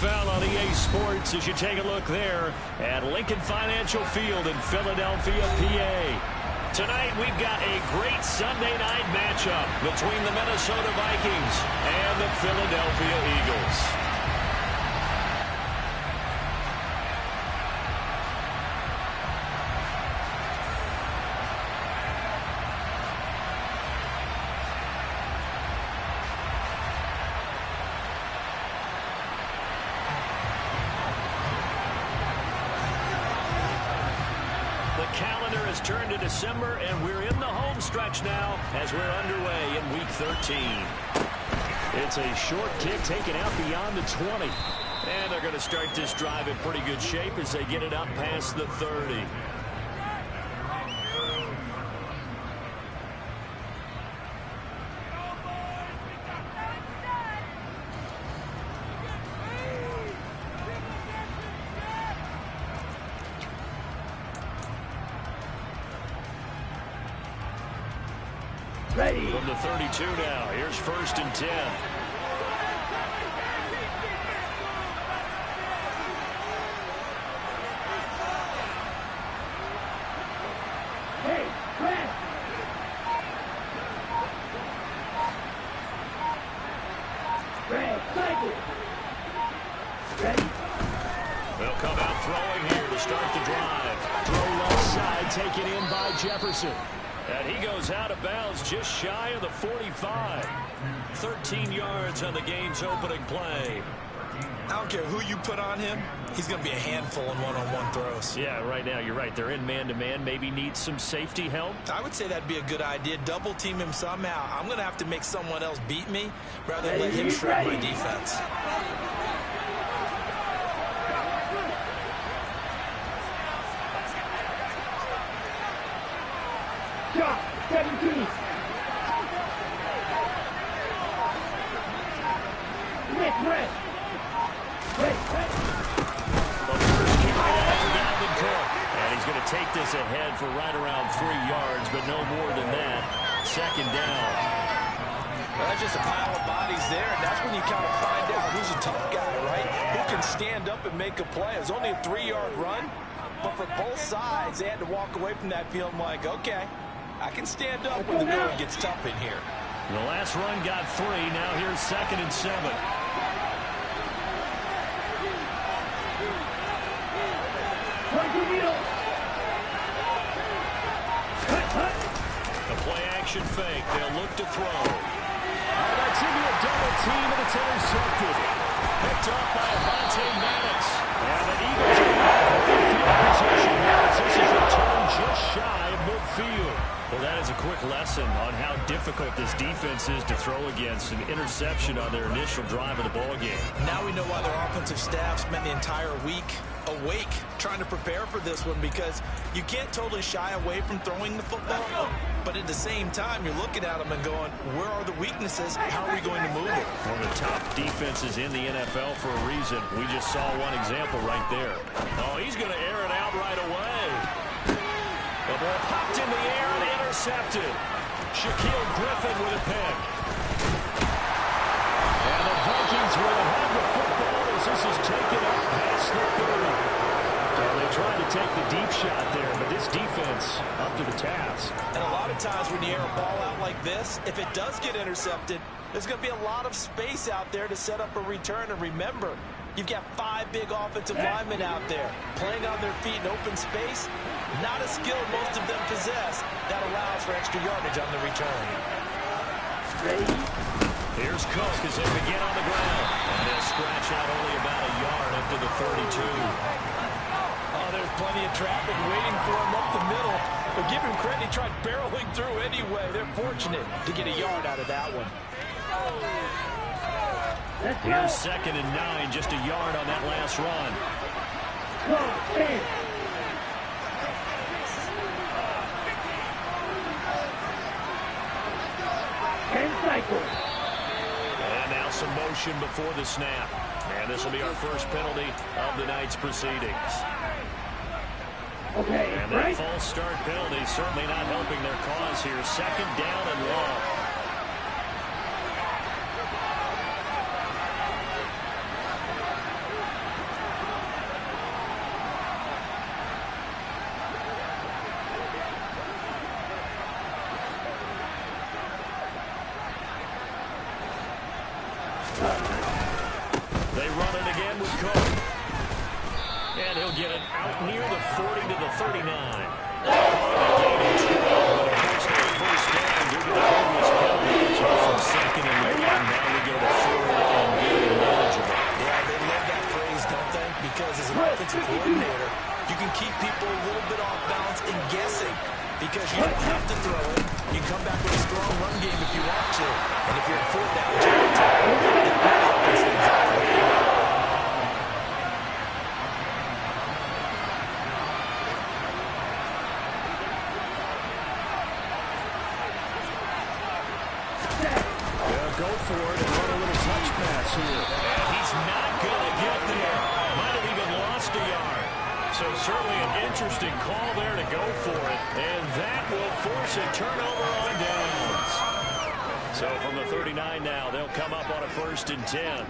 NFL on EA Sports as you take a look there at Lincoln Financial Field in Philadelphia, PA. Tonight we've got a great Sunday night matchup between the Minnesota Vikings and the Philadelphia Eagles. Turn to December, and we're in the home stretch now as we're underway in Week 13. It's a short kick taken out beyond the 20. And they're going to start this drive in pretty good shape as they get it up past the 30. Ready. From the 32 now. Here's 1st and 10. Hey, press. Red, cycle. Ready. They'll come out throwing here to start the drive. Throw left side, taken in by Jefferson. And he goes out of bounds just shy of the 45. 13 yards on the game's opening play. I don't care who you put on him. He's going to be a handful in one-on-one throws. Yeah, right now, you're right. They're in man-to-man. Maybe needs some safety help. I would say that'd be a good idea. Double team him somehow. I'm going to have to make someone else beat me rather than let him shred my defense. Drop, 17. Red. The first carry out for Dalvin Cook. And he's going to take this ahead for right around 3 yards, but no more than that. 2nd down. Well, that's just a pile of bodies there, and that's when you kind of find out who's a tough guy, right? Who can stand up and make a play. It was only a 3-yard run, but for both sides, they had to walk away from that feeling like, okay, I can stand up when the going gets tough in here. The last run got 3. Now here's 2nd and 7. A play-action fake. They'll look to throw. That's into a double team, and it's intercepted. Picked off by Avonte Maddox. And the Eagles are in great field position now as this is returned just shy of midfield. Well, that is a quick lesson on how difficult this defense is to throw against. An interception on their initial drive of the ballgame. Now we know why their offensive staff spent the entire week awake trying to prepare for this one, because you can't totally shy away from throwing the football, but at the same time you're looking at them and going, where are the weaknesses? How are we going to move it? One of the top defenses in the NFL for a reason. We just saw one example right there. Oh, he's going to air it out right away. The ball popped in the air and intercepted. Shaquille Griffin with a pick. And the Vikings will have the football as this is taken up past the 30. So they tried to take the deep shot there, but this defense up to the task. And a lot of times when you air a ball out like this, if it does get intercepted, there's going to be a lot of space out there to set up a return. And remember, you've got 5 big offensive linemen out there playing on their feet in open space. Not a skill most of them possess that allows for extra yardage on the return. Ready. Here's Cook as they begin on the ground. And they'll scratch out only about a yard up to the 32. Oh, there's plenty of traffic waiting for him up the middle. But give him credit, he tried barreling through anyway. They're fortunate to get a yard out of that one. Here's 2nd and 9, just a yard on that last run. And now some motion before the snap. And this will be our first penalty of the night's proceedings. Okay, and that false start penalty certainly not helping their cause here. 2nd down and long. They run it again with Cook. And he'll get it out near the 40 to the 39. First down due to the previous penalty. So from second and long, now we go to third and very manageable. Yeah, they love that phrase, don't they? Because as an offensive coordinator, you can keep people a little bit off balance and guessing because you don't have to throw it. You can come back with a strong run game if you want to. And if you're in fourth down territory, that really opens things up for you. Go for it and run a little touch pass here. And he's not going to get there. Might have even lost a yard. So certainly an interesting call there to go for it. And that will force a turnover on downs. So from the 39 now, they'll come up on a 1st and 10.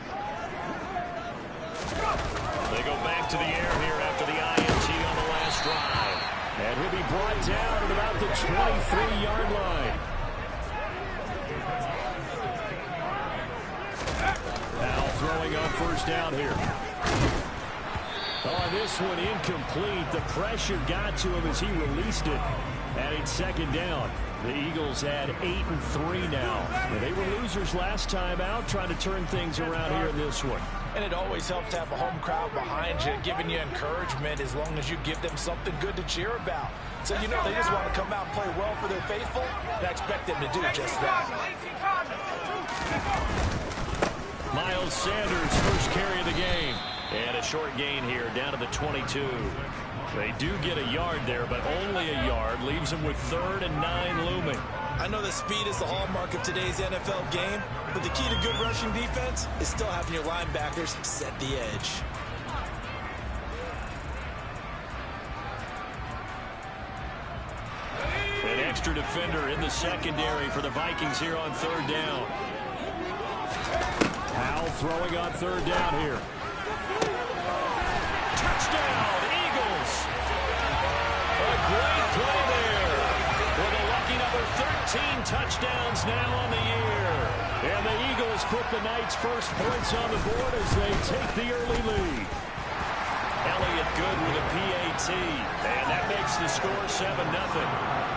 They go back to the air here after the INT on the last drive. And he'll be brought down at about the 23-yard line. Now throwing on 1st down here. On this one, incomplete. The pressure got to him as he released it. Adding 2nd down. The Eagles had 8-3 now. And they were losers last time out, trying to turn things around here in this one. And it always helps to have a home crowd behind you, giving you encouragement as long as you give them something good to cheer about. So you know they just want to come out and play well for their faithful, and I expect them to do just that. Miles Sanders, first carry of the game. And a short gain here, down to the 22. They do get a yard there, but only a yard. Leaves them with 3rd and 9 looming. I know that speed is the hallmark of today's NFL game, but the key to good rushing defense is still having your linebackers set the edge. An extra defender in the secondary for the Vikings here on 3rd down. Powell throwing on 3rd down here. Touchdown, Eagles! A great play there. With a lucky number 13 touchdowns now on the year. And the Eagles put the Knights' first points on the board as they take the early lead. Elliott good with a PAT. And that makes the score 7-0.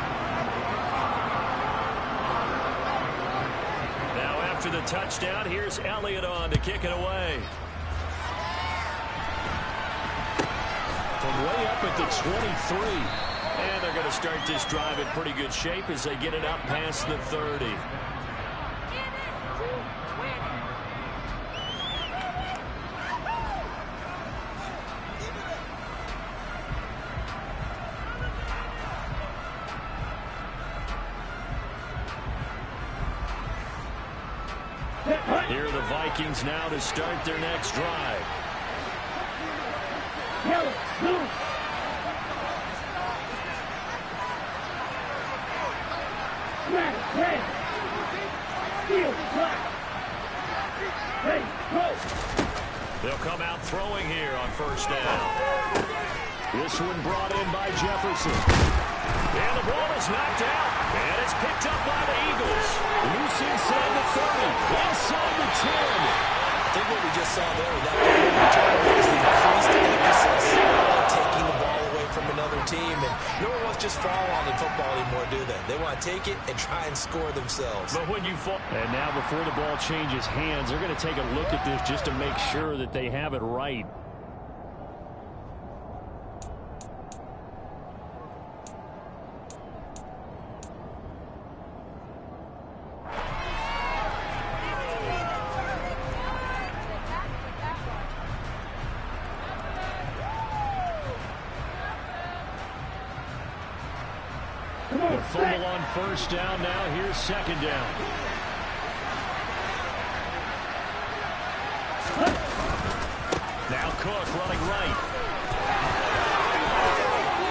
After the touchdown, here's Elliott on to kick it away. From way up at the 23. And they're going to start this drive in pretty good shape as they get it up past the 30. Here are the Vikings now to start their next drive. Yellow, blue. Red, red. Steel, black. Ready, go. They'll come out throwing here on 1st down. This one brought in by Jefferson. And the ball is knocked out. And it's picked up by the Eagles. Loose inside the 30. Inside the 10. I think what we just saw there with that return was the increased emphasis on taking the ball away from another team. And no one wants just fall on in football anymore, do they? They want to take it and try and score themselves. But when you fall... And now before the ball changes hands, they're going to take a look at this just to make sure that they have it right. The fumble on 1st down now. Here's 2nd down. Now Cook running right.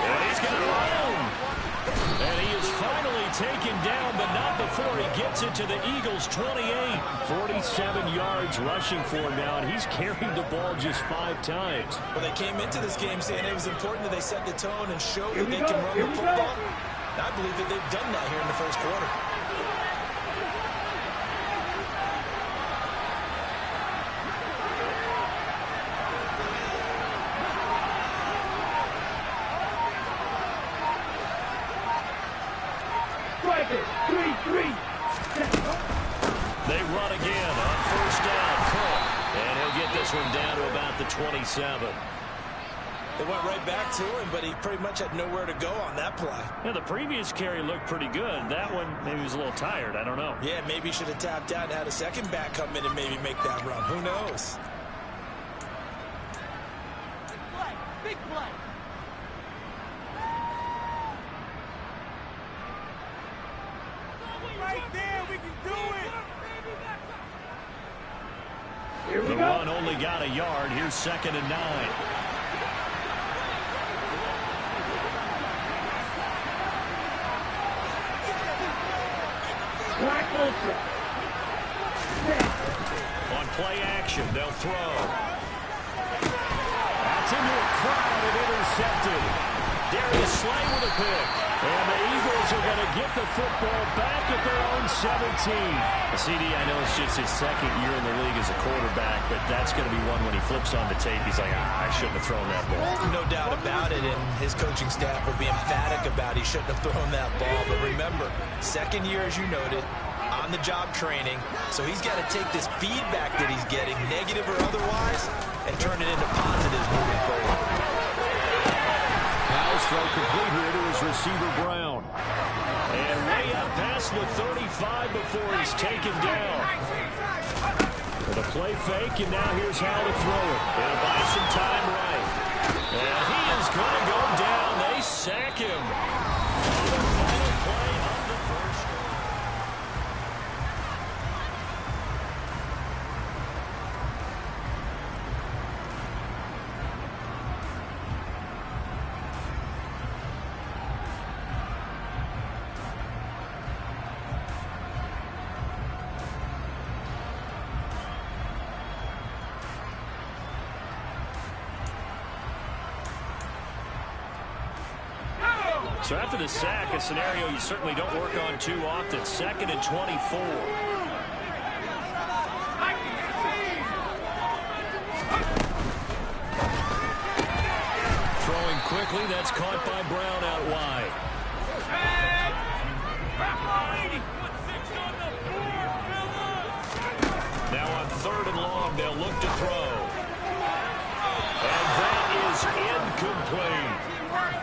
And he's got room. And he is finally taken down, but not before he gets it to the Eagles' 28. 47 yards rushing for him now, and he's carried the ball just 5 times. Well, they came into this game saying it was important that they set the tone and show that they can run the football. I believe that they've done that here in the 1st quarter. 27. They went right back to him, but he pretty much had nowhere to go on that play. Yeah, the previous carry looked pretty good. That one, maybe he was a little tired. I don't know. Yeah, maybe he should have tapped out and had a second back come in and maybe make that run. Who knows? Big play. Big play. Right there, we can do it. Here we The go. run only got a yard. Here's 2nd and 9. On play action, they'll throw. That's into a crowd and intercepted. Darius Slay with a pick. And the Eagles are going to get the football back at their own 17. CD, I know it's just his second year in the league as a quarterback, but that's going to be one when he flips on the tape. He's like, I shouldn't have thrown that ball. No doubt about it, and his coaching staff will be emphatic about he shouldn't have thrown that ball. But remember, second year, as you noted, on-the-job training, so he's got to take this feedback that he's getting, negative or otherwise, and turn it into positives moving forward. Pass throw complete here to his receiver, Brown. And way up past the 35 before he's taken down. With a play fake, and now here's how to throw it. It'll buy some time right. And he is going to go down. They sack him. On the final play of the first. So after the sack, a scenario you certainly don't work on too often. 2nd and 24. Throwing quickly, that's caught by Brown out wide. Now on 3rd and long, they'll look to throw. And that is incomplete.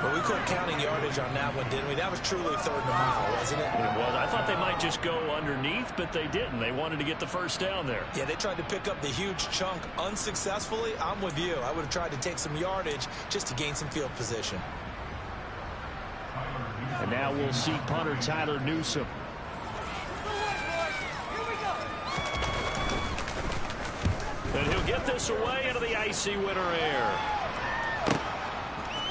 Well, we quit counting yardage on that one, didn't we? That was truly 3rd and a mile, wasn't it? Well, I thought they might just go underneath, but they didn't. They wanted to get the first down there. Yeah, they tried to pick up the huge chunk unsuccessfully. I'm with you. I would have tried to take some yardage just to gain some field position. And now we'll see punter Tyler Newsome. And he'll get this away into the icy winter air.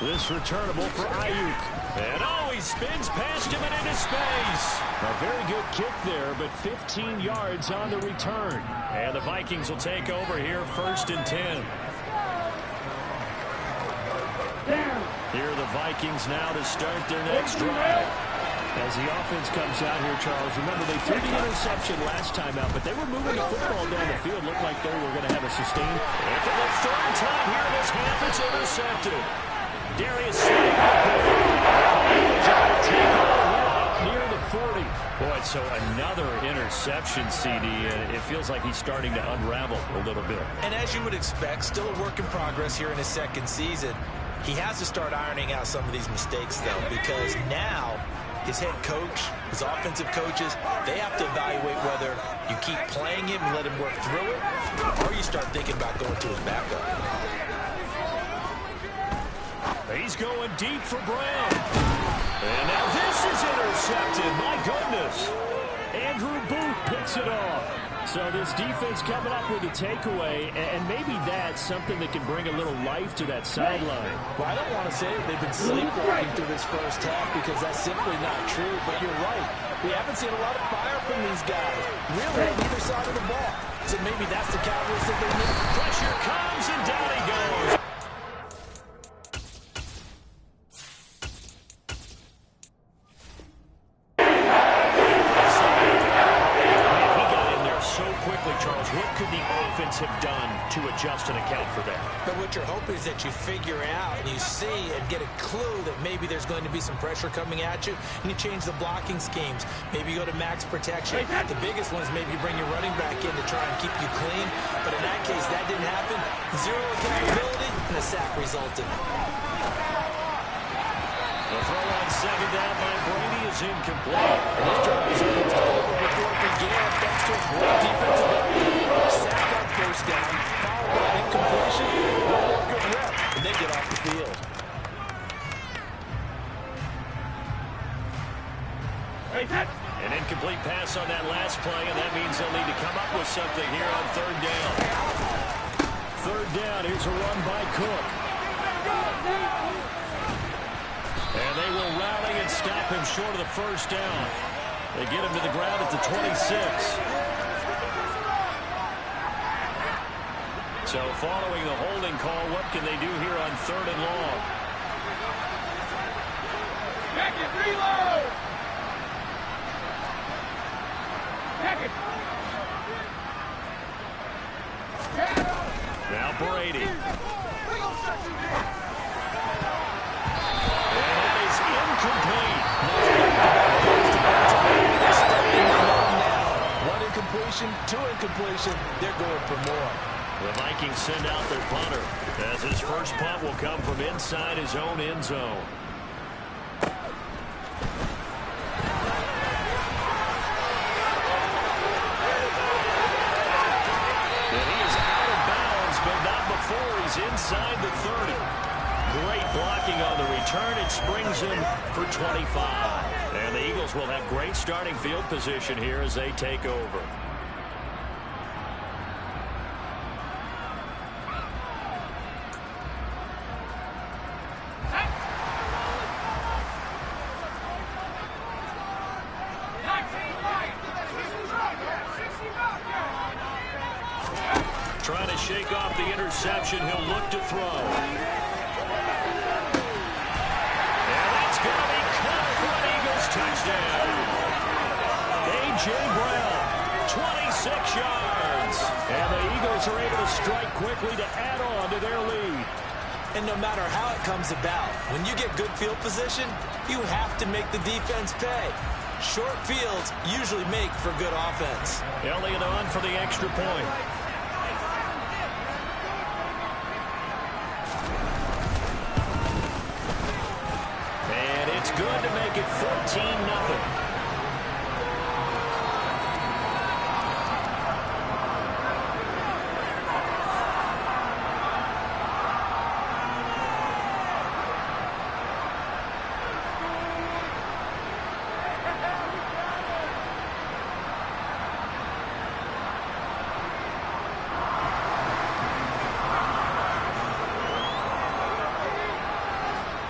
This returnable for Ayuk. And he spins past him and into space. A very good kick there, but 15 yards on the return. And the Vikings will take over here, 1st and 10. Here are the Vikings now to start their next drive. As the offense comes out here, Charles, remember they threw the interception last time out, but they were moving the football down the field. Looked like they were going to have a sustained. And for the 3rd time here this half, it's intercepted. Darius Slay near the 40. Boy, so another interception, CD, and it feels like he's starting to unravel a little bit. And as you would expect, still a work in progress here in his 2nd season. He has to start ironing out some of these mistakes, though, because now his head coach, his offensive coaches, they have to evaluate whether you keep playing him and let him work through it, or you start thinking about going to his backup. He's going deep for Brown. And now this is intercepted. My goodness. Andrew Booth picks it off. So this defense coming up with a takeaway, and maybe that's something that can bring a little life to that sideline. Well, I don't want to say that they've been sleepwalking through this first half because that's simply not true, but you're right. We haven't seen a lot of fire from these guys, really on either side of the ball. So maybe that's the Cowboys that they need. Pressure comes, and down he goes. What could the offense defense have done to adjust and account for that? But what you're hoping is that you figure out and you see and get a clue that maybe there's going to be some pressure coming at you, and you change the blocking schemes. Maybe you go to max protection. The biggest one is maybe you bring your running back in to try and keep you clean. But in that case, that didn't happen. Zero accountability, and a sack resulted. The throw on second down by Brady is incomplete. And this drive was almost over before it began. Thanks to a great defensive effort. Sack on first down, followed by incompletion. One more good rep, and they get off the field. An incomplete pass on that last play, and that means they'll need to come up with something here on third down. Third down, here's a run by Cook. And they will rally and stop him short of the first down. They get him to the ground at the 26. So following the holding call, what can they do here on third and long? Back it, reload! Now Brady. Incomplete. One incompletion, two incompletion. They're going for more. The Vikings send out their punter, as his first punt will come from inside his own end zone. And he is out of bounds, but not before he's inside the 30. Great blocking on the return. It springs him for 25. And the Eagles will have great starting field position here as they take over. Trying to shake off the interception. He'll look to throw. Touchdown. A.J. Brown, 26 yards. And the Eagles are able to strike quickly to add on to their lead. And no matter how it comes about, when you get good field position, you have to make the defense pay. Short fields usually make for good offense. Elliott on for the extra point. It's good to make it 14-0.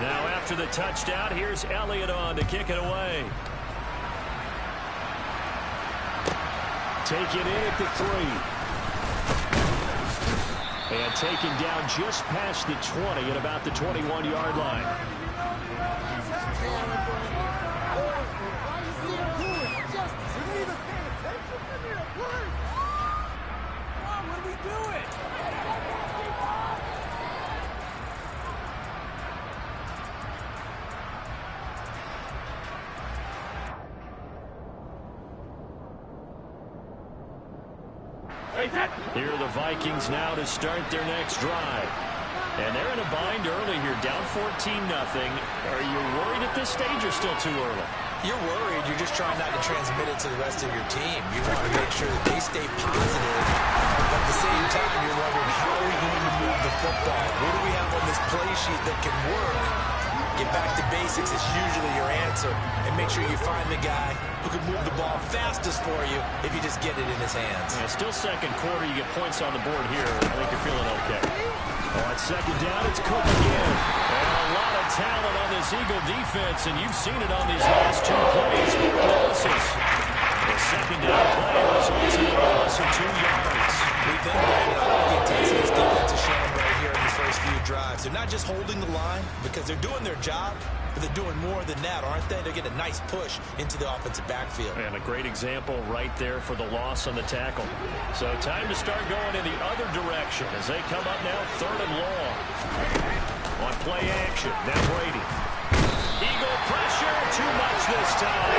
Now after the touchdown, here's Elliott on to kick it away. Taken in at the 3. And taken down just past the 20 at about the 21-yard line. Here are the Vikings now to start their next drive. And they're in a bind early here, down 14-0. Are you worried at this stage or still too early? You're worried. You're just trying not to transmit it to the rest of your team. You want to make sure that they stay positive. But at the same time, you're wondering, how are we going to move the football? What do we have on this play sheet that can work? Get back to basics is usually your answer. And make sure you find the guy who can move the ball fastest for you if you just get it in his hands. Yeah, still second quarter. You get points on the board here. I think you're feeling okay. On second down, it's Cook again. And a lot of talent on this Eagle defense, and you've seen it on these last two plays. Losses. The second down play results in a loss of 2 yards. We think that the intensity this defense is showing right here in these first few drives. They're not just holding the line because they're doing their job. but they're doing more than that, aren't they? They're getting a nice push into the offensive backfield. And a great example right there for the loss on the tackle. So time to start going in the other direction as they come up now 3rd and long. On play action, now Brady. Eagle pressure, too much this time.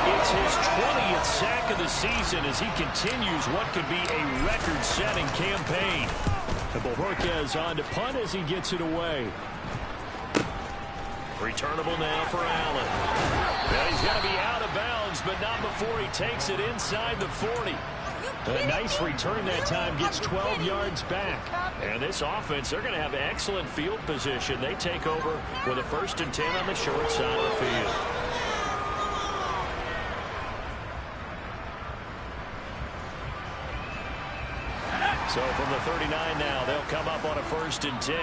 It's his 20th sack of the season as he continues what could be a record-setting campaign. And Bojorquez on to punt as he gets it away. Returnable now for Allen. Well, he's got to be out of bounds, but not before he takes it inside the 40. A nice return that time, gets 12 yards back. And this offense, they're going to have excellent field position. They take over with a 1st and 10 on the short side of the field. So from the 39 now, they'll come up on a 1st and 10.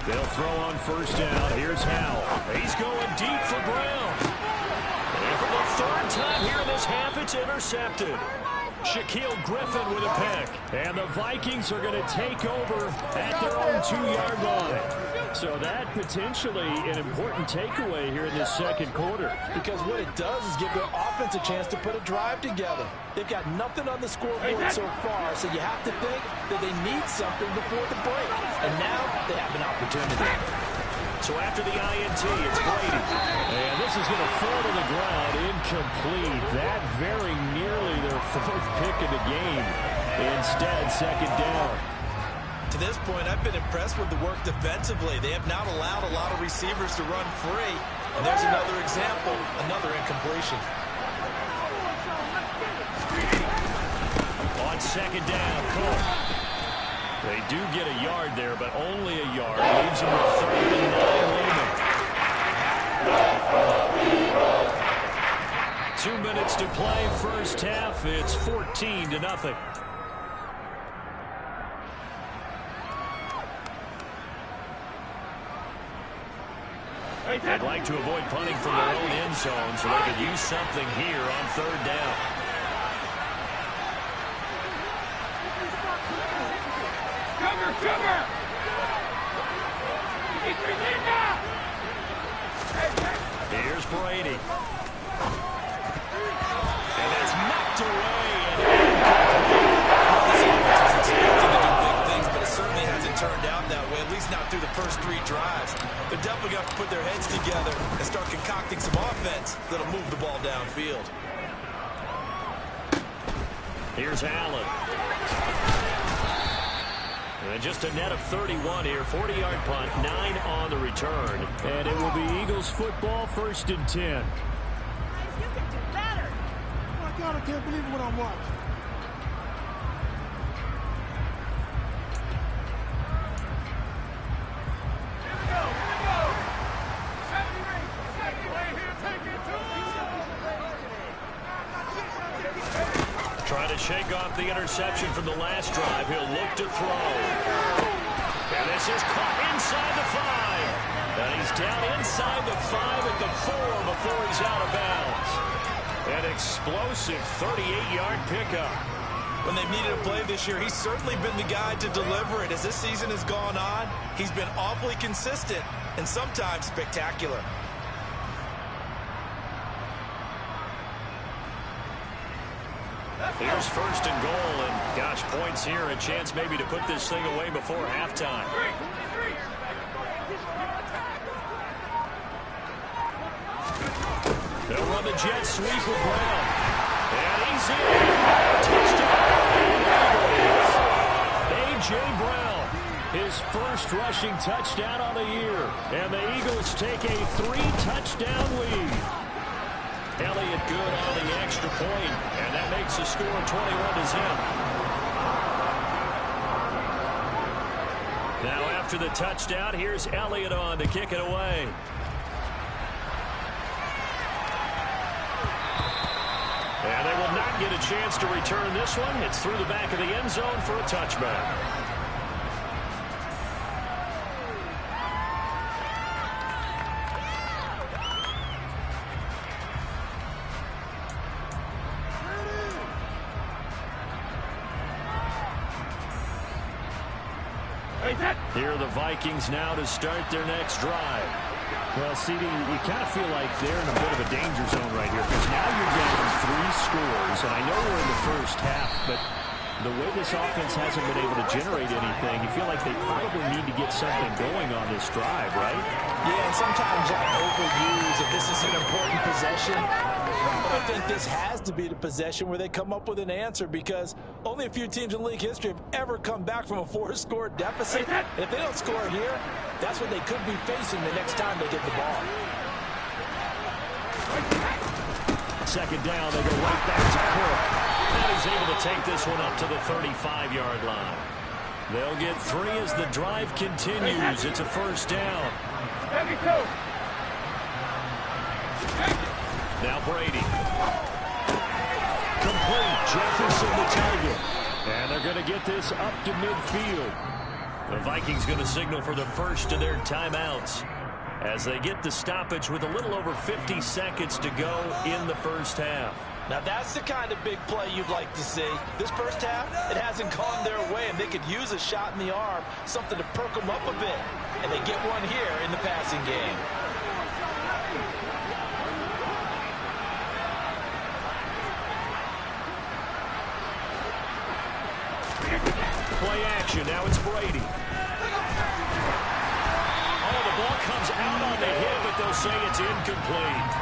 They'll throw on 1st down. Here's Howell. He's going deep for Brown. And for the 3rd time here in this half, it's intercepted. Shaquille Griffin with a pick. And the Vikings are going to take over at their own 2-yard line. So that potentially an important takeaway here in this 2nd quarter. Because what it does is give their offense a chance to put a drive together. They've got nothing on the scoreboard so far, so you have to think that they need something before the break. And now they have an opportunity. So after the INT, it's Brady. And this is going to fall to the ground, incomplete. That very nearly their 4th pick of the game. Instead, 2nd down. To this point, I've been impressed with the work defensively. They have not allowed a lot of receivers to run free. And there's another example, another incompletion. On 2nd down, Cook. They do get a yard there, but only a yard. Leaves them with 3rd and 9 remaining. 2 minutes to play, 1st half. It's 14-0. They'd like to avoid punting from their own end zone so they could use something here on 3rd down. Cover! Here's Brady. And that's knocked away. This offense was expecting to do big things, but it certainly hasn't turned out that way, at least not through the first 3 drives. They're definitely going to put their heads together and start concocting some offense that'll move the ball downfield. Here's Allen. And just a net of 31 here. 40-yard punt, 9 on the return. And it will be Eagles football, 1st and 10. You can do better. Oh my God, I can't believe what I'm watching. Trying to shake off the interception from the last drive. He'll look to throw. And this is caught inside the 5. And he's down inside the 5 at the 4 before he's out of bounds. An explosive 38-yard pickup. When they've needed a play this year, he's certainly been the guy to deliver it. As this season has gone on, he's been awfully consistent and sometimes spectacular. Here's 1st and goal, and gosh, points here, a chance maybe to put this thing away before halftime. They'll run the jet sweep with Brown. And he's in. Touchdown. A.J. Brown, his first rushing touchdown on the year. And the Eagles take a 3-touchdown lead. Elliott good on the extra point, and that makes the score 21-0. Now after the touchdown, here's Elliott on to kick it away. And they will not get a chance to return this one. It's through the back of the end zone for a touchback. Here are the Vikings now to start their next drive. Well, CD, you kind of feel like they're in a bit of a danger zone right here because now you're down 3 scores, and I know we're in the first half, but the way this offense hasn't been able to generate anything, you feel like they probably need to get something going on this drive, right? Yeah, and sometimes I overuse if this is an important possession. But I think this has to be the possession where they come up with an answer because only a few teams in league history have ever come back from a 4-score deficit. And if they don't score here, that's what they could be facing the next time they get the ball. Second down, they go right back to Cook. And he's able to take this one up to the 35-yard line. They'll get 3 as the drive continues. It's a first down. Now Brady. Complete. Jefferson the target. And they're going to get this up to midfield. The Vikings going to signal for the first of their timeouts as they get the stoppage with a little over 50 seconds to go in the first half. Now that's the kind of big play you'd like to see. This first half, it hasn't gone their way, and they could use a shot in the arm, something to perk them up a bit. And they get one here in the passing game. Play action. Now it's Brady. Oh, the ball comes out on the hit, but they'll say it's incomplete.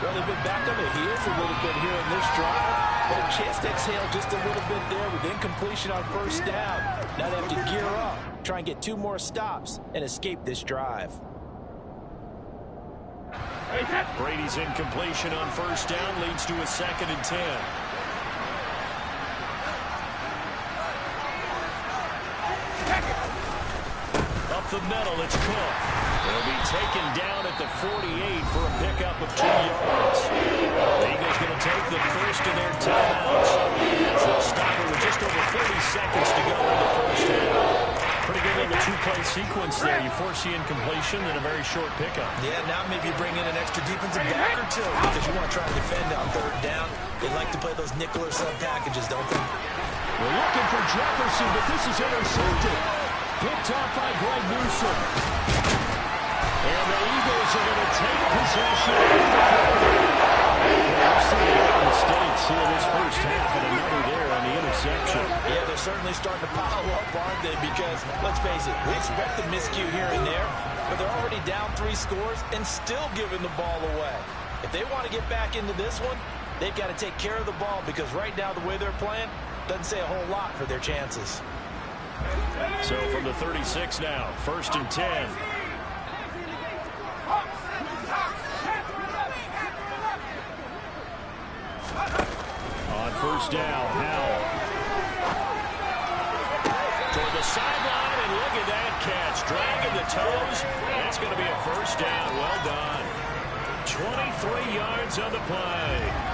Well, they've been back on their heels a little bit here in this drive, but a chance to exhale just a little bit there with incompletion on first down. Now they have to gear up, try and get 2 more stops, and escape this drive. Brady's incompletion on first down leads to a 2nd and 10. Up the middle, it's Cook. They'll be taken down at the 48 for a pickup of 2 yards. The Eagles going to take the first of their timeouts as they'll stop it with just over 40 seconds to go in the first half. Pretty good little 2-play sequence there. You force the incompletion and a very short pickup. Yeah, now maybe you bring in an extra defensive back or 2 because you want to try and defend on 3rd down. They like to play those nickel or sub packages, don't they? We're looking for Jefferson, but this is intercepted. Picked off by Greg Newsom. And the Eagles are going to take possession. We've seen a lot of mistakes here this first half, and another there on the interception. Yeah, they're certainly starting to pile up, aren't they? Because, let's face it, we expect a miscue here and there, but they're already down 3 scores and still giving the ball away. If they want to get back into this one, they've got to take care of the ball because right now the way they're playing doesn't say a whole lot for their chances. So from the 36 now, 1st and 10. On first down, Howell. Toward the sideline, and look at that catch. Dragging the toes, and it's going to be a first down. Well done. 23 yards on the play.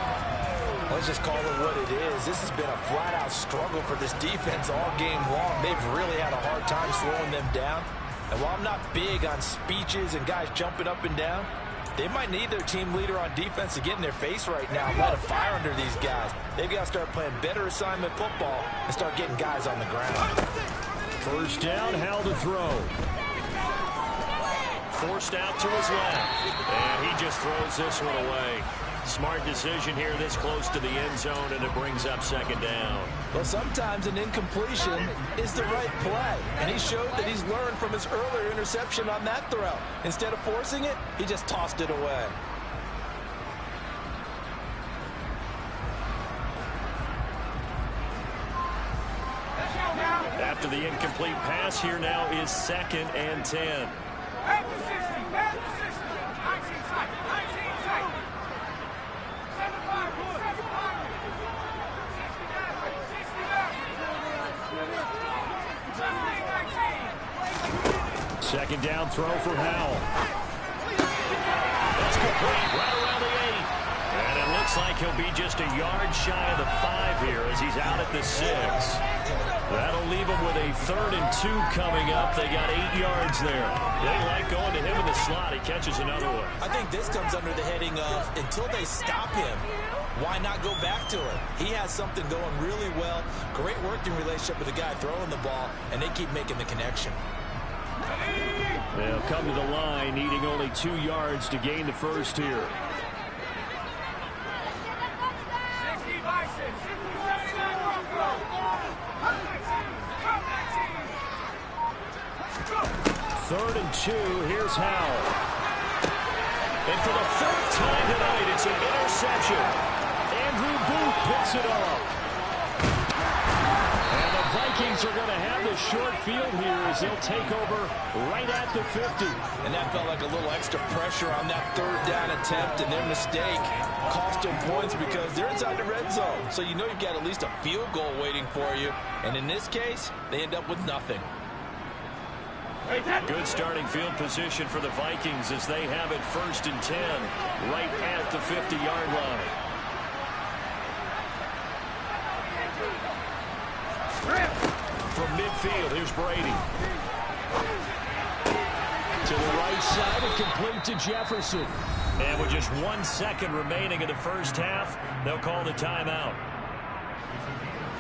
Let's just call it what it is. This has been a flat-out struggle for this defense all game long. They've really had a hard time slowing them down. And while I'm not big on speeches and guys jumping up and down, they might need their team leader on defense to get in their face right now and let a fire under these guys. They've got to start playing better assignment football and start getting guys on the ground. First down, Howell to throw. Forced out to his left. And he just throws this one away. Smart decision here this close to the end zone, and it brings up 2nd down. Well, sometimes an incompletion is the right play, and he showed that he's learned from his earlier interception on that throw. Instead of forcing it, he just tossed it away. After the incomplete pass, here now is 2nd and 10. Second down throw for Howell. That's complete right around the 8. And it looks like he'll be just a yard shy of the 5 here as he's out at the 6. That'll leave him with a 3rd and 2 coming up. They got 8 yards there. They like going to him in the slot. He catches another one. I think this comes under the heading of until they stop him, why not go back to it? He has something going really well. Great working relationship with the guy throwing the ball, and they keep making the connection. They'll come to the line, needing only 2 yards to gain the first here. Third and 2, here's Howell. And for the 4th time tonight, it's an interception. Andrew Booth picks it off. And the Vikings are going to have the short field here as they'll take over right at the 50. And that felt like a little extra pressure on that 3rd down attempt, and their mistake cost them points because they're inside the red zone. So you know you've got at least a field goal waiting for you. And in this case, they end up with nothing. Good starting field position for the Vikings as they have it 1st and 10 right at the 50-yard line. From midfield, here's Brady. To the right side and complete to Jefferson. And with just 1 second remaining in the first half, they'll call the timeout.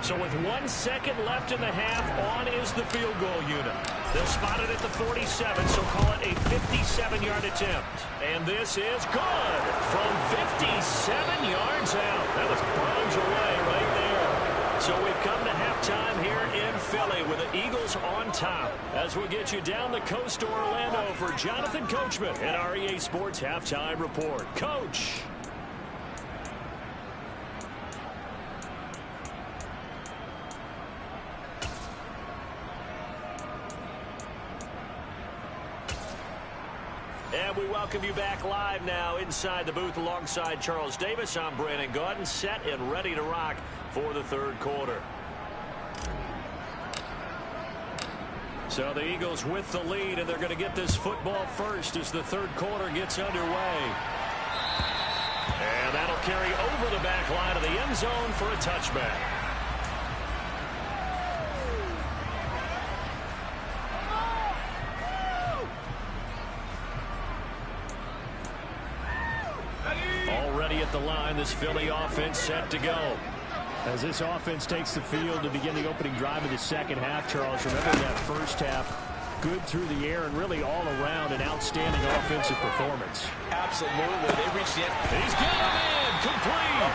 So with 1 second left in the half, on is the field goal unit. They'll spot it at the 47, so call it a 57-yard attempt. And this is good from 57 yards out. That was bombs away right there. So we've come to halftime here in Philly with the Eagles on top. As we get you down the coast to Orlando for Jonathan Coachman and our EA Sports Halftime Report. Coach. And we welcome you back live now inside the booth alongside Charles Davis. I'm Brandon Gaudin, set and ready to rock for the 3rd quarter. So the Eagles with the lead, and they're going to get this football first as the 3rd quarter gets underway. And that'll carry over the back line of the end zone for a touchback. Already at the line, this Philly offense set to go. As this offense takes the field to begin the opening drive of the second half, Charles, remember that first half, good through the air and really all around an outstanding offensive performance. Absolutely. They reached the end. And he's got it in, complete.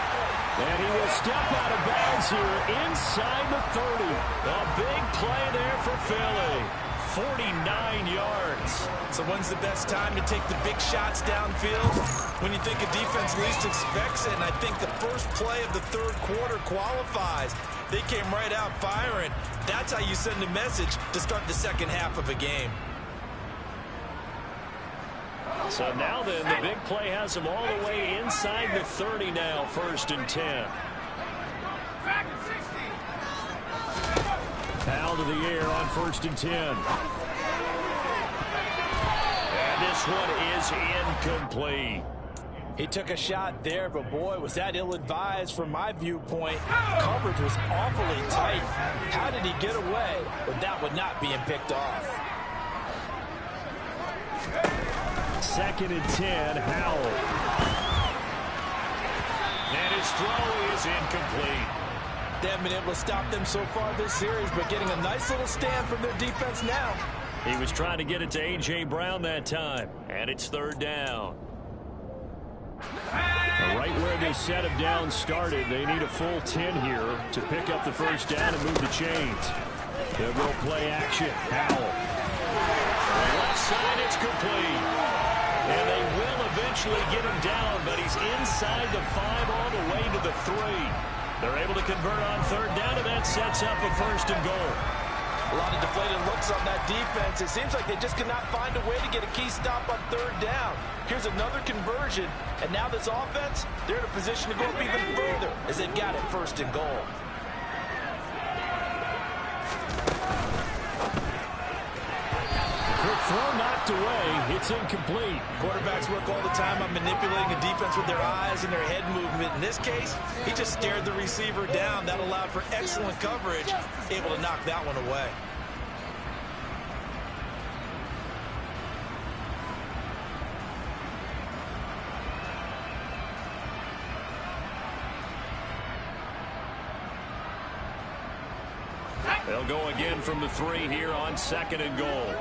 And he will step out of bounds here inside the 30. A big play there for Philly. 49 yards. So when's the best time to take the big shots downfield? When you think a defense least expects it, and I think the first play of the 3rd quarter qualifies. They came right out firing. That's how you send a message to start the second half of a game. So now then, the big play has them all the way inside the 30 now, 1st and 10. Foul to the air on 1st and 10. And this one is incomplete. He took a shot there, but boy, was that ill-advised from my viewpoint. Coverage was awfully tight. How did he get away with that one not being picked off? 2nd and 10, Howell. And his throw is incomplete. They haven't been able to stop them so far this series, but getting a nice little stand from their defense now. He was trying to get it to A.J. Brown that time, and it's 3rd down. Right where this set of downs started, they need a full 10 here to pick up the 1st down and move the chains. They'll go play action. Howell. Left side, it's complete. And they will eventually get him down, but he's inside the 5 all the way to the 3. They're able to convert on 3rd down, and that sets up a 1st and goal. A lot of deflated looks on that defense. It seems like they just cannot find a way to get a key stop on 3rd down. Here's another conversion, and now this offense, they're in a position to go up even further as they've got it 1st and goal. Quick throw knocked away. It's incomplete. Quarterbacks work all the time on manipulating a defense with their eyes and their head movement. In this case, he just stared the receiver down. That allowed for excellent coverage, able to knock that one away. They'll go again from the 3 here on 2nd and goal.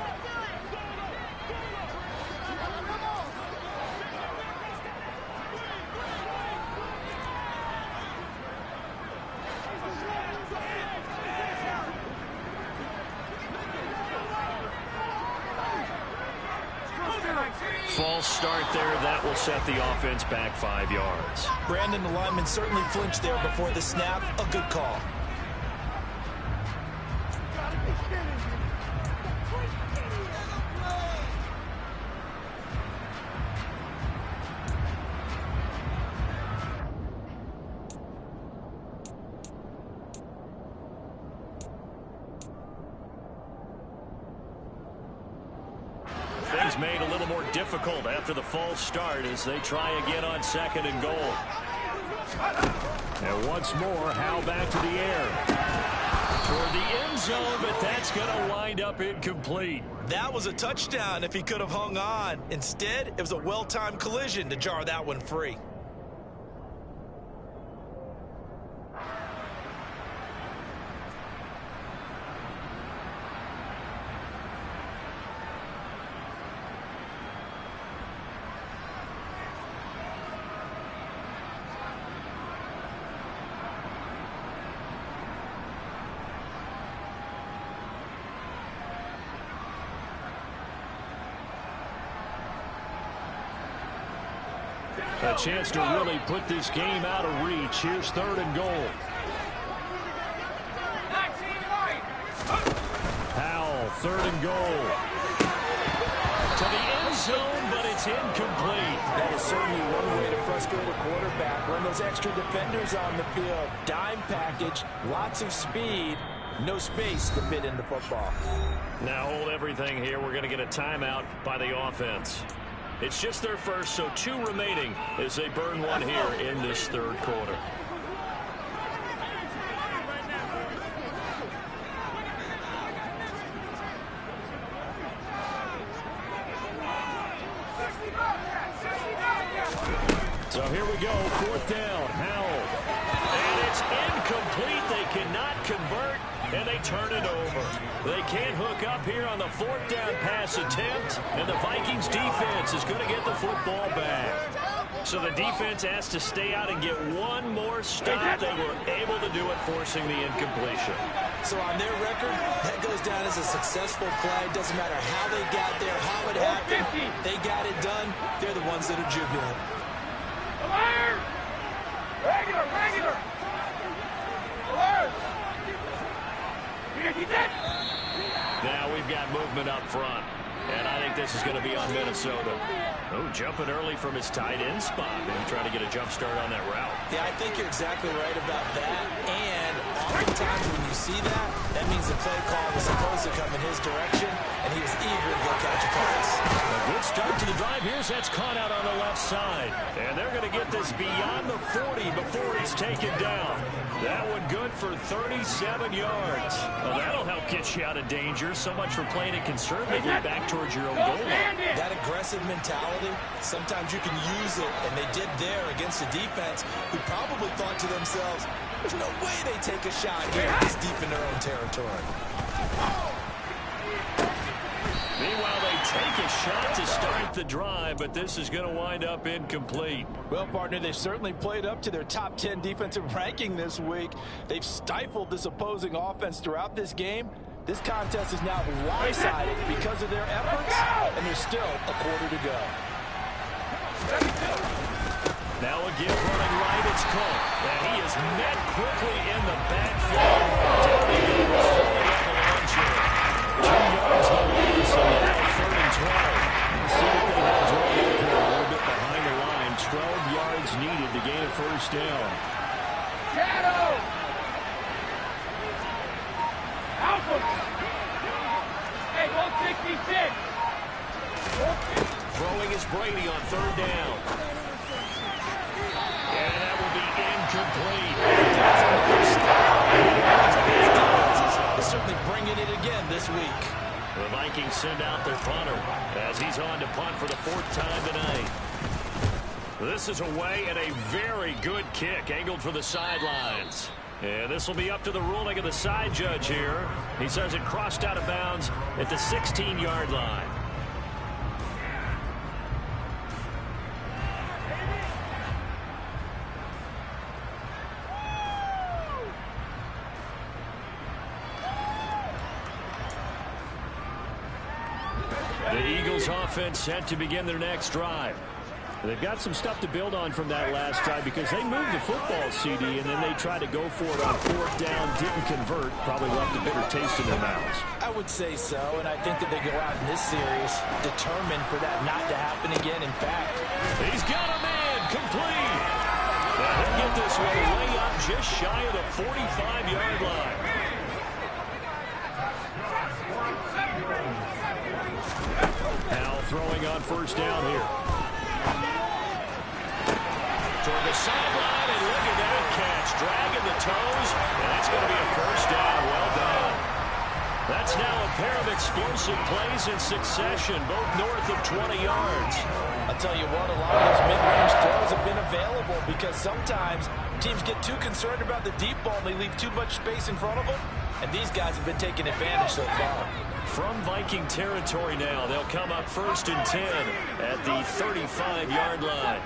false start there. That will set the offense back 5 yards. Brandon, the lineman certainly flinched there before the snap. A good call. Things made a little more difficult after the false start as they try again on 2nd and goal. And once more, Howe back to the air. Toward the end zone, but that's going to wind up incomplete. That was a touchdown if he could have hung on. Instead, it was a well-timed collision to jar that one free. A chance to really put this game out of reach. Here's 3rd and goal. Powell, 3rd and goal. To the end zone, but it's incomplete. That is certainly one way to frustrate a quarterback. Run those extra defenders on the field. Dime package, lots of speed, no space to fit in the football. Now hold everything here. We're going to get a timeout by the offense. It's just their first, so 2 remaining as they burn one here in this 3rd quarter. So here we go, 4th down, Howell. And it's incomplete. They cannot convert, and they turn it over. They can't hook up here on the 4th down pass attempt, and the Vikings defense is going to get the football back. So the defense has to stay out and get one more stop. They were able to do it, forcing the incompletion. So on their record, that goes down as a successful play. Doesn't matter how they got there, how it happened. They got it done. They're the ones that are jubilant. Regular. Now we've got movement up front, and I think this is going to be on Minnesota. Oh, jumping early from his tight end spot. Maybe trying to get a jump start on that route. Yeah, I think you're exactly right about that. And oftentimes when you see that, that means the play call was supposed to come in his direction, and he was eager to go catch a pass. A good start to the drive. Here's that's caught out on the left side. And they're going to get this beyond the 40 before he's taken down. That one good for 37 yards. Well, that'll help get you out of danger. So much for playing it conservatively back towards your own goal line. That aggressive mentality, sometimes you can use it, and they did there against a defense who probably thought to themselves, there's no way they take a shot here this deep in their own territory. Meanwhile, they take a shot to start the drive, but this is going to wind up incomplete. Well, partner, they've certainly played up to their top 10 defensive ranking this week. They've stifled this opposing offense throughout this game. This contest is now lopsided because of their efforts, and there's still a quarter to go. Now again running right, it's Cook. And he is met quickly in the backfield. Down he goes, falling like a lawn chair. 2 yards the way, so now 3rd and 12. Let's see what they have drawn up here. A little bit behind the line. 12 yards needed to gain a 1st down. Shadow! Alpha! Hey, 166! Throwing is Brady on 3rd down. And that will be incomplete. They're certainly bringing it again this week. The Vikings send out their punter as he's on to punt for the 4th time tonight. This is away and a very good kick angled for the sidelines. And this will be up to the ruling of the side judge here. He says it crossed out of bounds at the 16-yard line. The Eagles Eagles offense set to begin their next drive. They've got some stuff to build on from that last drive because they moved the football, CD, and then they tried to go for it on fourth down, didn't convert, probably left a bitter taste in their mouths. I would say so, and I think that they go out in this series determined for that not to happen again. In fact, he's got a man complete. And he'll get this one way up just shy of the 45-yard line. Now throwing on first down here. Toward the sideline, and look at that catch. Dragging the toes, and that's going to be a first down. Well done. That's now a pair of explosive plays in succession, both north of 20 yards. I'll tell you what, a lot of those mid-range throws have been available because sometimes teams get too concerned about the deep ball and they leave too much space in front of them, and these guys have been taking advantage so far. From Viking territory now, they'll come up 1st and 10 at the 35-yard line.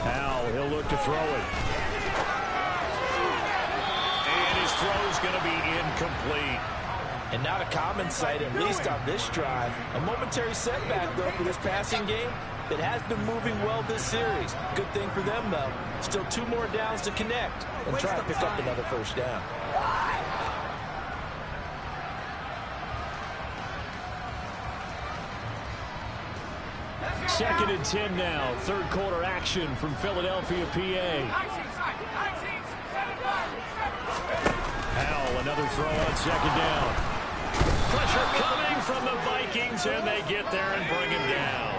Now he'll look to throw it. And his throw's going to be incomplete. And not a common sight, at least on this drive. A momentary setback, though, for this passing game that has been moving well this series. Good thing for them, though. Still 2 more downs to connect and try to pick up another first down. Second and 10 now. Third quarter action from Philadelphia, PA. Howell, another throw on second down. Pressure coming from the Vikings, and they get there and bring him down.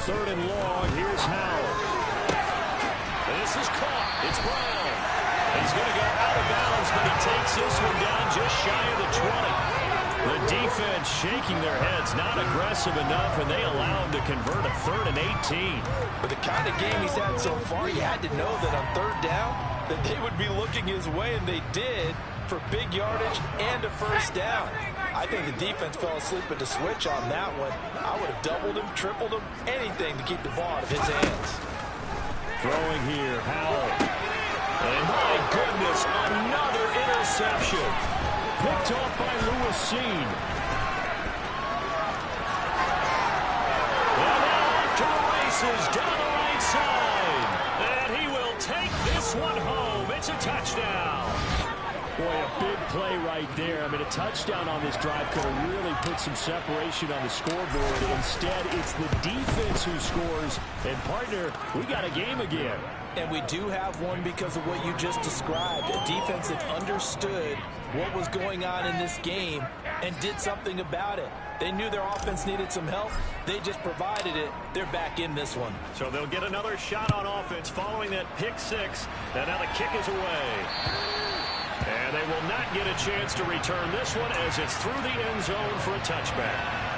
Third and long. Here's Howell. This is caught. It's Brown. He's going to go out of bounds, but he takes this one down just shy of the 20. The defense shaking their heads, not aggressive enough, and they allow him to convert a 3rd and 18. With the kind of game he's had so far, you had to know that on 3rd down that they would be looking his way, and they did, for big yardage and a first down. I think the defense fell asleep at the switch on that one. I would have doubled him, tripled him, anything to keep the ball out of his hands. Throwing here, Howell. And my goodness, another interception. Picked off by Lewis Seen. And now off to the races down the right side. And he will take this one home. It's a touchdown. Boy, a big play right there. I mean, a touchdown on this drive could have really put some separation on the scoreboard. Instead, it's the defense who scores. And, partner, we got a game again. And we do have one because of what you just described. A defense that understood what was going on in this game and did something about it. They knew their offense needed some help. They just provided it. They're back in this one. So they'll get another shot on offense following that pick 6. And now the kick is away. And they will not get a chance to return this one as it's through the end zone for a touchback.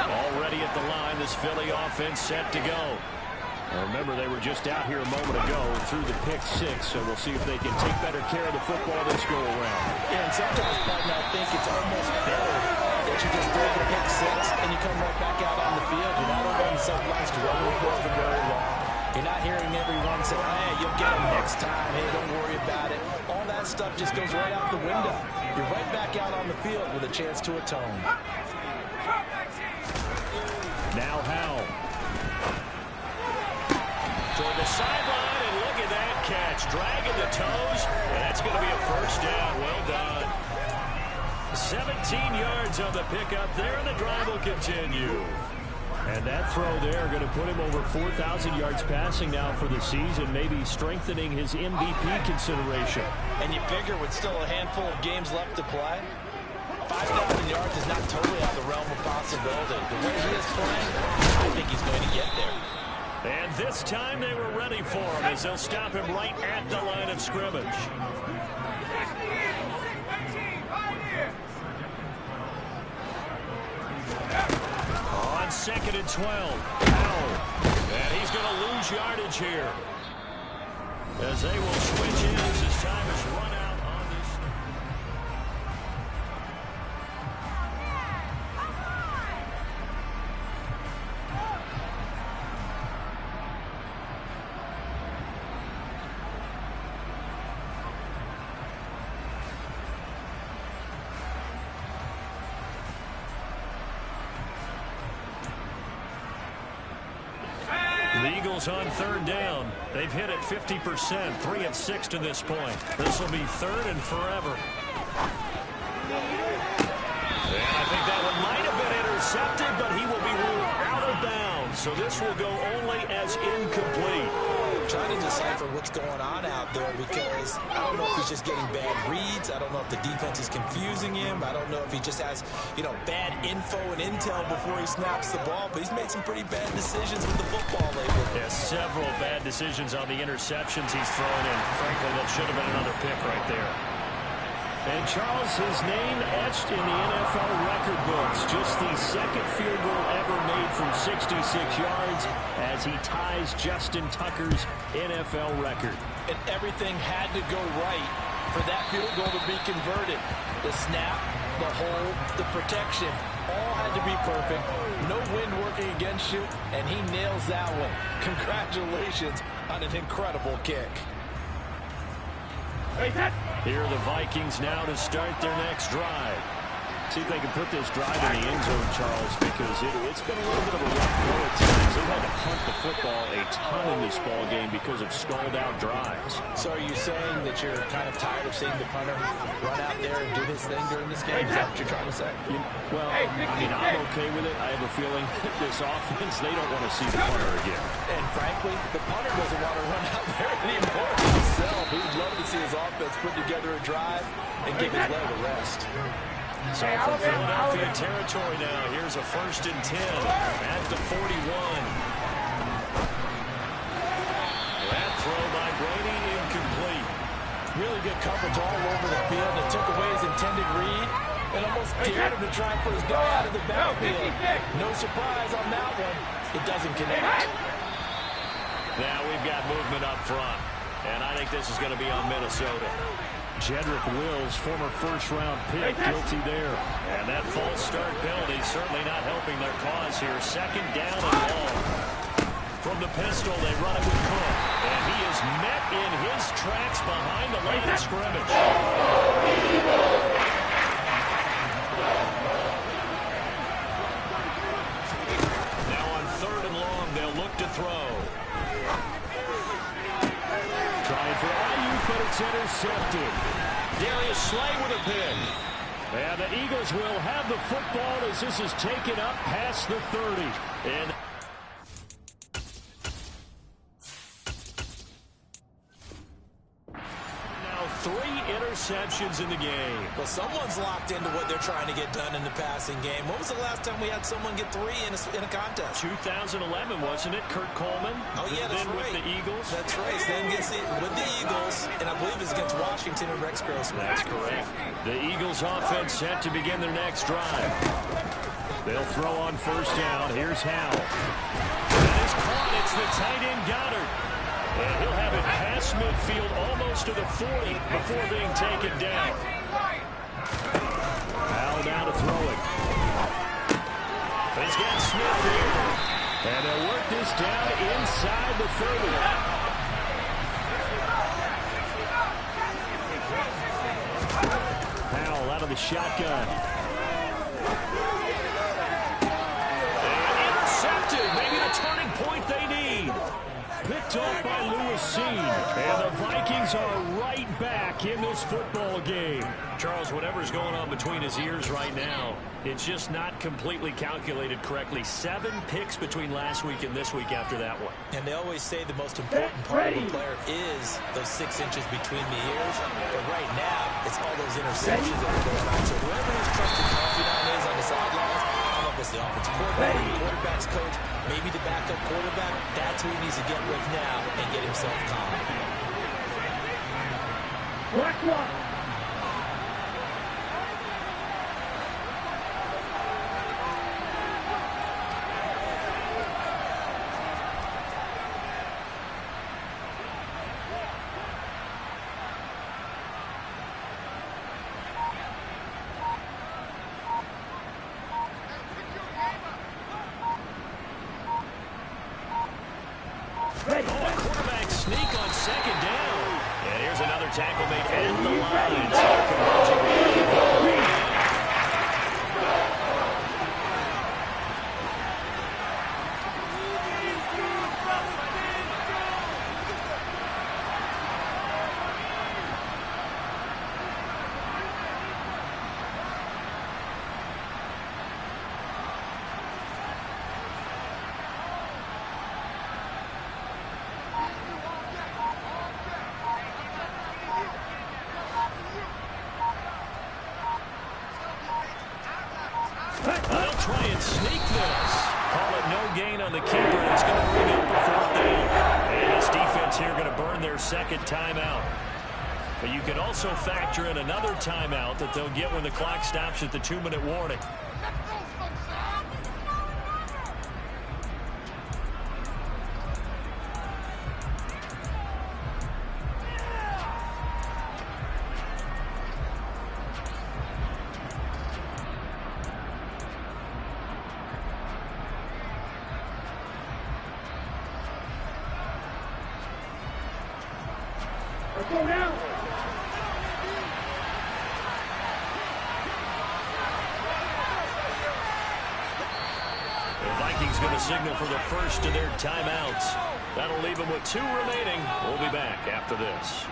Already at the line, this Philly offense set to go. Well, remember, they were just out here a moment ago and threw the pick 6, so we'll see if they can take better care of the football this go around. Yeah, and sometimes, partner, I think it's almost better that you just throw the pick 6 and you come right back out on the field. You're not letting somebody struggle for very long. You're not hearing everyone say, hey, you'll get them next time. Hey, don't worry about it. All that stuff just goes right out the window. You're right back out on the field with a chance to atone. Now Howell. Toward the sideline, and look at that catch. Dragging the toes, and that's going to be a first down. Well done. 17 yards on the pickup there, and the drive will continue. And that throw there going to put him over 4,000 yards passing now for the season, maybe strengthening his MVP consideration. And you figure with still a handful of games left to play, 5,000 yards is not totally out of the realm of possibility. The way he is playing, I think he's going to get there. And this time they were ready for him as they'll stop him right at the line of scrimmage. 2nd and 12. Powell. And he's going to lose yardage here, as they will switch in as his time is run out on this. The Eagles on 3rd down. They've hit it 50%, 3 of 6 to this point. This will be 3rd and forever. And I think that one might have been intercepted, but he will be ruled out of bounds. So this will go only as incomplete. Trying to decipher what's going on out there, because I don't know if he's just getting bad reads. I don't know if the defense is confusing him. I don't know if he just has, bad info and intel before he snaps the ball. But he's made some pretty bad decisions with the football lately. Yeah, several bad decisions on the interceptions he's thrown in. Frankly, that should have been another pick right there. And Charles, his name etched in the NFL record books. Just the 2nd field goal ever made from 66 yards as he ties Justin Tucker's NFL record. And everything had to go right for that field goal to be converted. The snap, the hold, the protection, all had to be perfect. No wind working against you, and he nails that one. Congratulations on an incredible kick. Here are the Vikings now to start their next drive. See if they can put this drive in the end zone, Charles, because it's been a little bit of a rough go at times. They've had to punt the football a ton in this ball game because of stalled-out drives. So are you saying that you're kind of tired of seeing the punter run out there and do his thing during this game? Is that what you're trying to say? Well, I mean, I'm okay with it. I have a feeling that this offense, they don't want to see the punter again. And frankly, the punter doesn't want to run out there anymore himself. He would love to see his offense put together a drive and give his leg a rest. So from Philadelphia territory now, here's a 1st and 10 at the 41. That throw by Brady incomplete. Really good coverage all over the field. It took away his intended read and almost dared him to try and put his guy out of the backfield. No surprise on that one. It doesn't connect. Now we've got movement up front, and I think this is going to be on Minnesota. Jedrick Wills, former 1st-round pick, guilty there. And that false start penalty certainly not helping their cause here. 2nd down and long. From the pistol, they run it with Cook. And he is met in his tracks behind the line of scrimmage. Now on 3rd and long, they'll look to throw. Trying for Ayuk, but it's intercepted. Darius Slay with a pick. And the Eagles will have the football as this is taken up past the 30. And now 3 interceptions in the game. Well, someone's locked into what they're trying to get done in the passing game. When was the last time we had someone get 3 in a contest? 2011, wasn't it? Kurt Coleman. Oh, yeah, that's then right. With the Eagles. That's right. Then gets it with the Eagles, and I believe it's against Washington and Rex Grossman. That's correct. The Eagles offense set to begin their next drive. They'll throw on 1st down. Here's Howell. That is caught. It's the tight end Goddard. And he'll have it past midfield almost to the 40 before being taken down. Howell down to throw it. He's got Smith here. And they'll work this down inside the 30. Howell out of the shotgun. And intercepted. Maybe the turning point they need. Picked off by Lewis. And the Vikings are right back in this football game. Charles, whatever's going on between his ears right now, it's just not completely calculated correctly. 7 picks between last week and this week after that one. And they always say the most important part of a player is those 6 inches between the ears. But right now, it's all those interceptions that are going on. So whoever his trusted confidant is on the sidelines, I don't know if it's the offensive coordinator, the quarterback's coach, maybe the backup quarterback, that's who he needs to get with now and get himself calm. Black one. Oh, a quarterback sneak on second down. And here's another tackle made at the line. So they're converging right now. They'll try and sneak this. Call it no gain on the keeper. It's going to bring up the fourth down. And this defense here going to burn their second timeout. But you can also factor in another timeout that they'll get when the clock stops at the 2-minute warning. Vikings going to signal for the first of their timeouts. That'll leave them with 2 remaining. We'll be back after this.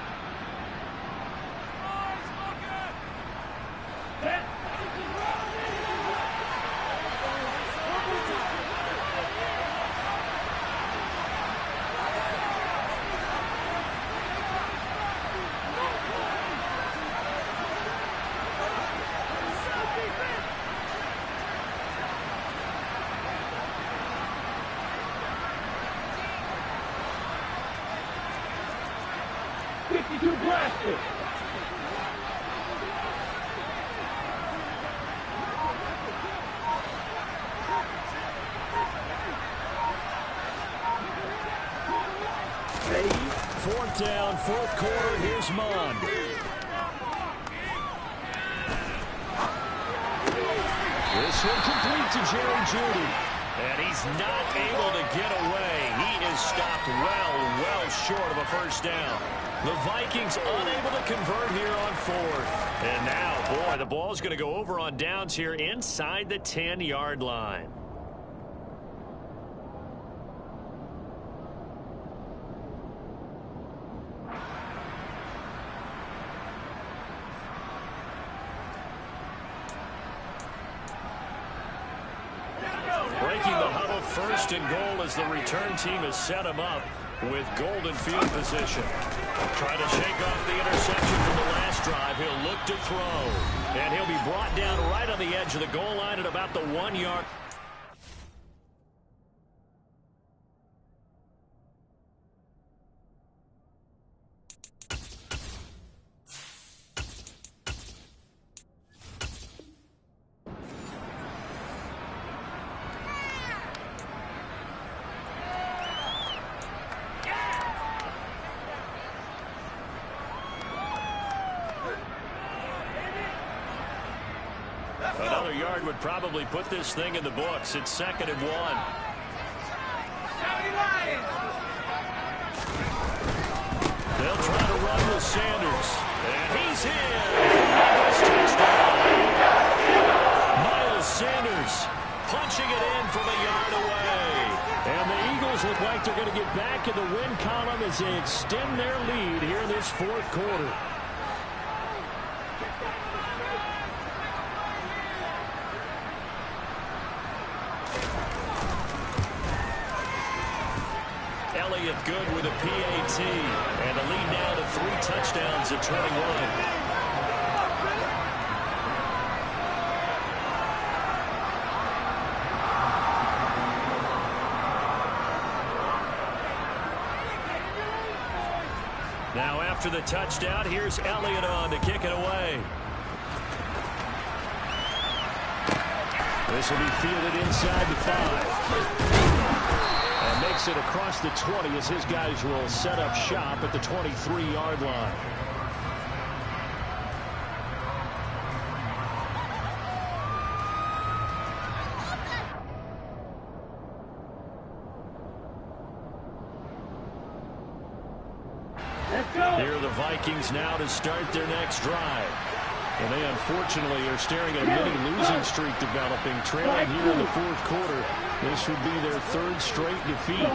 Fourth down, fourth quarter. Here's Mond. This one complete to Jerry Jeudy. And he's not able to get away. He is stopped well short of a first down. The Vikings unable to convert here on fourth. And now, boy, the ball's going to go over on downs here inside the 10-yard line. Breaking the huddle, first and goal as the return team has set him up with golden field position. Trying to shake off the interception from the last drive. He'll look to throw. And he'll be brought down right on the edge of the goal line at about the 1-yard. Another yard would probably put this thing in the books. It's 2nd and 1. They'll try to run with Sanders. And he's in. Miles touchdown. Miles Sanders punching it in from a yard away. And the Eagles look like they're going to get back in the win column as they extend their lead here in this fourth quarter. Good with a PAT, and a lead now to 3 touchdowns at 21. Now after the touchdown, here's Elliott on to kick it away. This will be fielded inside the 5. And makes it across the 20 as his guys will set up shop at the 23-yard line. Vikings now to start their next drive. And they unfortunately are staring at a mini losing streak developing, trailing here in the fourth quarter. This would be their third straight defeat.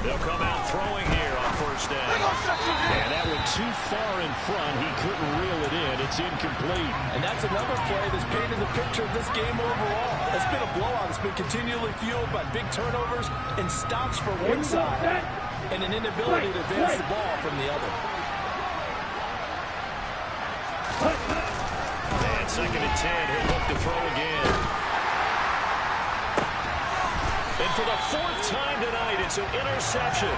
They'll come out throwing here on first down. And that went too far in front. He couldn't reel it in. It's incomplete. And that's another play that's painted the picture of this game overall. It's been a blowout. It's been continually fueled by big turnovers and stops for one side and an inability to advance the ball from the other. And second and 10, he'll look to throw again. And for the fourth time tonight, it's an interception.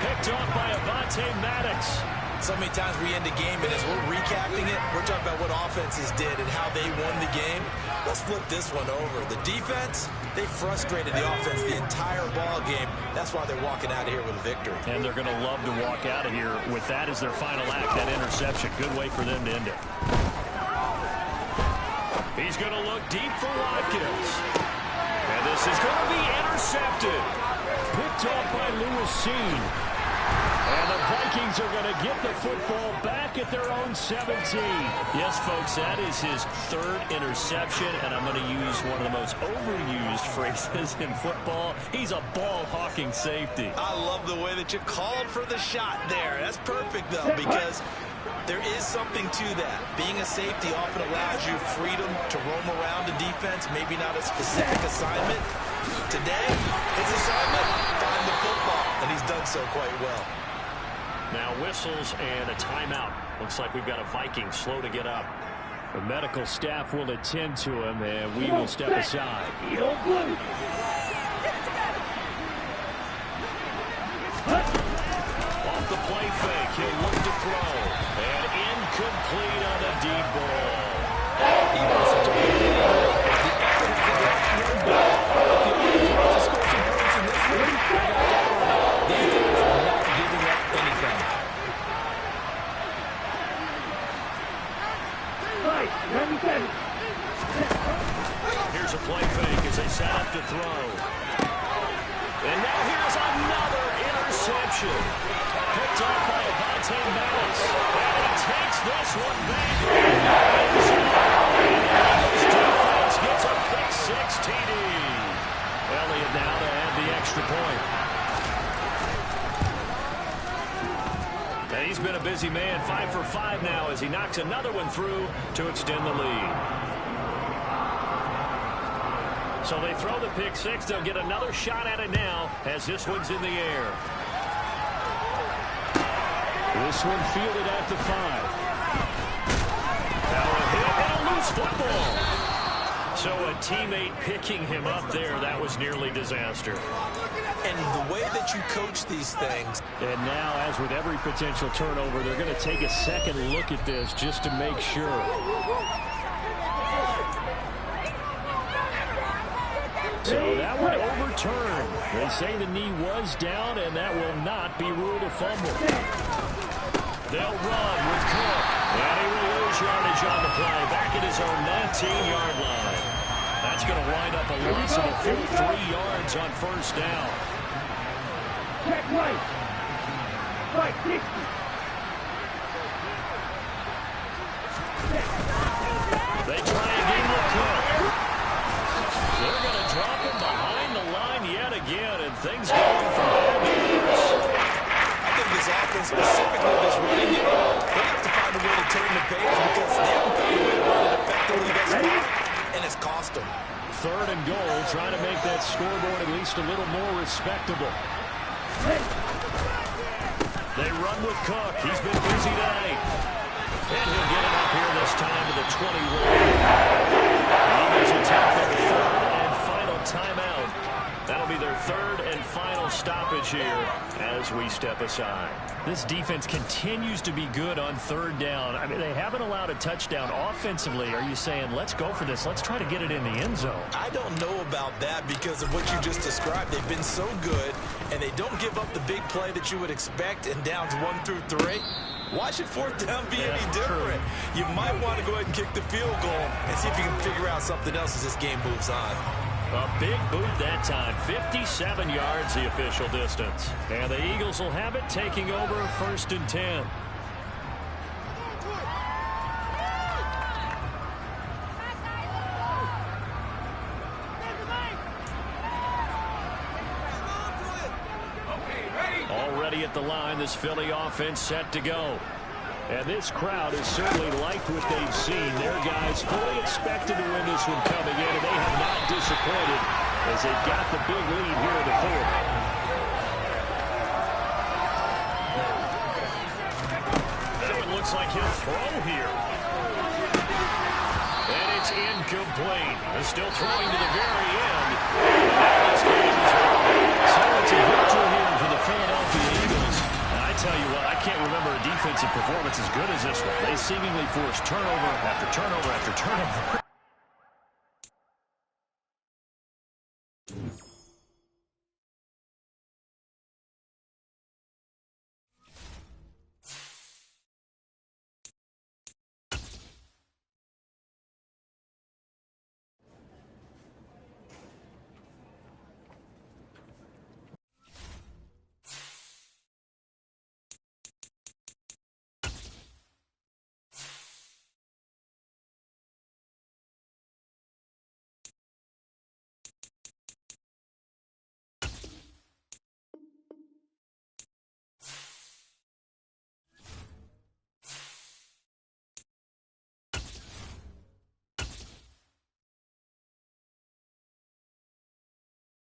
Picked off by Avonte Maddox. So many times we end the game, and as we're recapping it, we're talking about what offenses did and how they won the game. Let's flip this one over. The defense, they frustrated the offense the entire ball game. That's why they're walking out of here with a victory. And they're going to love to walk out of here with that as their final act, that interception. Good way for them to end it. He's going to look deep for Watkins. And this is going to be intercepted. Picked off by Lewis. And the Vikings are going to get the football back at their own 17. Yes, folks, that is his third interception, and I'm going to use one of the most overused phrases in football. He's a ball-hawking safety. I love the way that you called for the shot there. That's perfect, though, because there is something to that. Being a safety often allows you freedom to roam around the defense, maybe not a specific assignment. Today, his assignment, find the football, and he's done so quite well. Now whistles and a timeout. Looks like we've got a Viking slow to get up. The medical staff will attend to him, and we will step aside. Off the play fake, he'll look to throw. And incomplete on the deep ball. Even such a big lead, the effort has been left to score some points in this one. These guys are not giving up anything. Here's a play fake as they set up to throw. And now here's another interception. Picked off by Avonte Maddox. And he takes this one back. And Eagles defense gets a pick-six TD. Elliott now to add the extra point. And he's been a busy man, 5 for 5 now as he knocks another one through to extend the lead. So they throw the pick six. They'll get another shot at it now as this one's in the air. This one fielded at the 5. Now a hit and a loose football. So a teammate picking him up there, that was nearly disaster. And the way that you coach these things. And now, as with every potential turnover, they're going to take a second look at this just to make sure. So that one overturned. They say the knee was down, and that will not be ruled a fumble. They'll run with Cook. And he will lose yardage on the play. Back at his own 19-yard line. That's going to wind up a loss of a full 3 yards on first down. Check right. Right, 60. They try again with Cook. They're going to drop him behind the line yet again, and things going from bad to worse. I think this offense, specifically this running game, they have to find a way to turn the page because they haven't found a way to run it effectively thus far, and it's cost them. Third and goal, trying to make that scoreboard at least a little more respectable. They run with Cook. He's been busy tonight. And he'll get it up here this time to the 21. The Eagles will take their third and final timeout. That'll be their third and final stoppage here as we step aside. This defense continues to be good on third down. I mean, they haven't allowed a touchdown offensively. Are you saying, let's go for this? Let's try to get it in the end zone. I don't know about that because of what you just described. They've been so good, and they don't give up the big play that you would expect in downs 1 through 3. Why should fourth down be any different? You might want to go ahead and kick the field goal and see if you can figure out something else as this game moves on. A big boot that time. 57 yards the official distance. And the Eagles will have it, taking over 1st and 10. Already at the line, this Philly offense set to go. And this crowd has certainly liked what they've seen. Their guys fully expected to win this one coming in, and they have not disappointed as they've got the big lead here in the 4th. Now it looks like he'll throw here. And it's incomplete. They're still throwing to the very end. This game is over. So it's a victory here for the Philadelphia Eagles. And I tell you what, I can't remember a defensive performance as good as this one. They seemingly forced turnover after turnover after turnover.